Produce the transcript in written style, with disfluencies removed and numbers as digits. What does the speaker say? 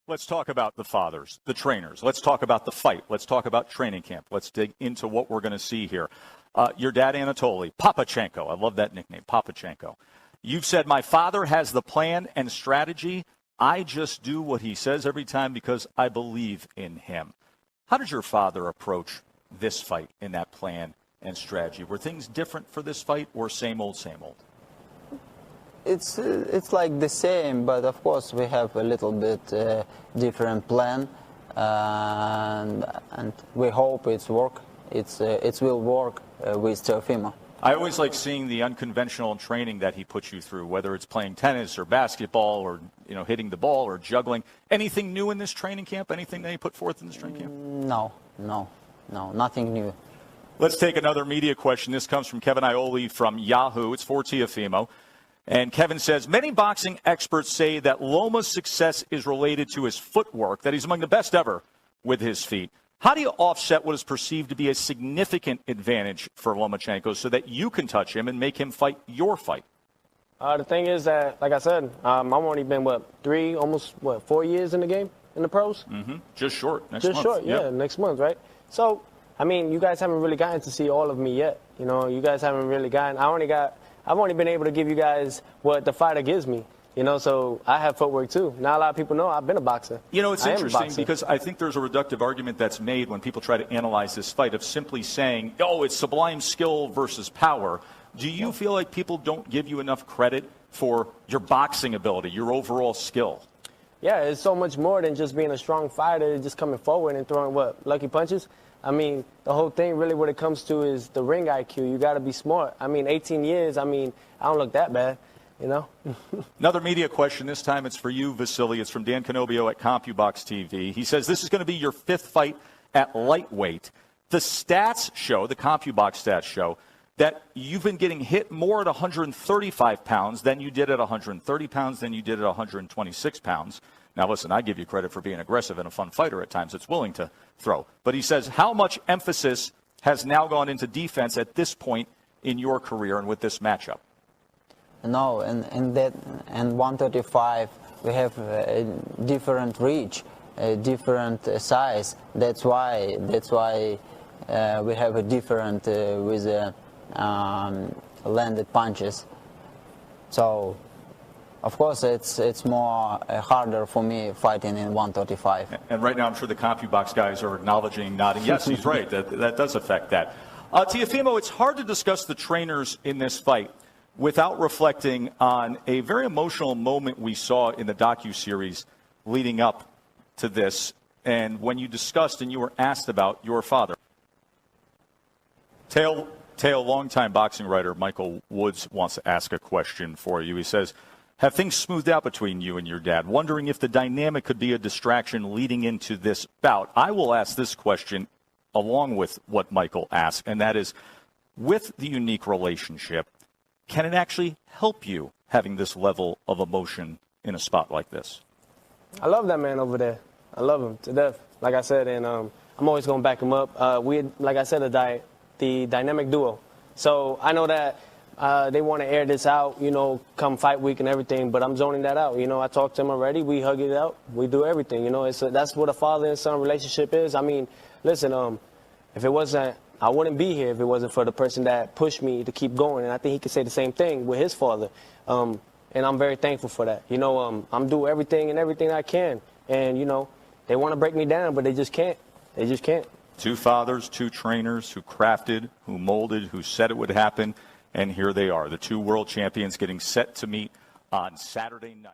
Let's talk about the fathers, the trainers. Let's talk about the fight. Let's talk about training camp. Let's dig into what we're going to see here. Your dad, Anatoly, Papachenko. I love that nickname, Papachenko. You've said, my father has the plan and strategy. I just do what he says every time because I believe in him. How did your father approach this fight in that plan and strategy? Were things different for this fight or same old, same old? It's like the same, but of course we have a little bit different plan, and we hope it will work with Teofimo. I always like seeing the unconventional training that he puts you through, whether it's playing tennis or basketball or hitting the ball or juggling. Anything new in this training camp? Anything that he put forth in this training camp? No, nothing new. Let's take another media question. This comes from Kevin Ioli from Yahoo. It's for Teofimo. And Kevin says, many boxing experts say that Loma's success is related to his footwork, that he's among the best ever with his feet. How do you offset what is perceived to be a significant advantage for Lomachenko so that you can touch him and make him fight your fight? The thing is that, like I said, I've only been, 4 years in the game, in the pros? Mm-hmm. Just short. Next month. Yeah, next month, right? So, you guys haven't really gotten to see all of me yet. You guys haven't really gotten. I've only been able to give you guys what the fighter gives me. So I have footwork too. Not a lot of people know I've been a boxer. It's interesting because I think there's a reductive argument that's made when people try to analyze this fight of simply saying, it's sublime skill versus power. Do you feel like people don't give you enough credit for your boxing ability, your overall skill? Yeah, it's so much more than just being a strong fighter, just coming forward and throwing lucky punches. The whole thing really what it comes to is the ring IQ. You got to be smart. 18 years, I don't look that bad, Another media question. This time it's for you, Vasily. It's from Dan Canobio at CompuBox TV. He says this is going to be your 5th fight at lightweight. The stats show, the CompuBox stats show, that you've been getting hit more at 135 pounds than you did at 130 pounds, than you did at 126 pounds. Now, listen, I give you credit for being aggressive and a fun fighter at times that's willing to throw. But he says, how much emphasis has now gone into defense at this point in your career and with this matchup? No, and 135, we have a different reach, a different size. That's why we have a different with landed punches. So, of course, it's more harder for me fighting in 135. And right now, I'm sure the CompuBox guys are acknowledging, nodding. Yes, he's right. That does affect that. Teofimo, it's hard to discuss the trainers in this fight without reflecting on a very emotional moment we saw in the docuseries leading up to this, and when you discussed and you were asked about your father. Teo, longtime boxing writer Michael Woods wants to ask a question for you. He says, have things smoothed out between you and your dad? Wondering if the dynamic could be a distraction leading into this bout. I will ask this question along with what Michael asked, and that is, with the unique relationship, can it actually help you having this level of emotion in a spot like this? I love that man over there. I love him to death, like I said, and I'm always going to back him up. Like I said, the dynamic duo. So I know that they want to air this out, come fight week and everything, but I'm zoning that out. I talked to him already. We hug it out. We do everything. That's what a father and son relationship is. Listen, if it wasn't, I wouldn't be here if it wasn't for the person that pushed me to keep going. And I think he could say the same thing with his father. And I'm very thankful for that. I'm doing everything I can. And, they want to break me down, but they just can't. They just can't. 2 fathers, 2 trainers who crafted, who molded, who said it would happen. And here they are, the 2 world champions getting set to meet on Saturday night.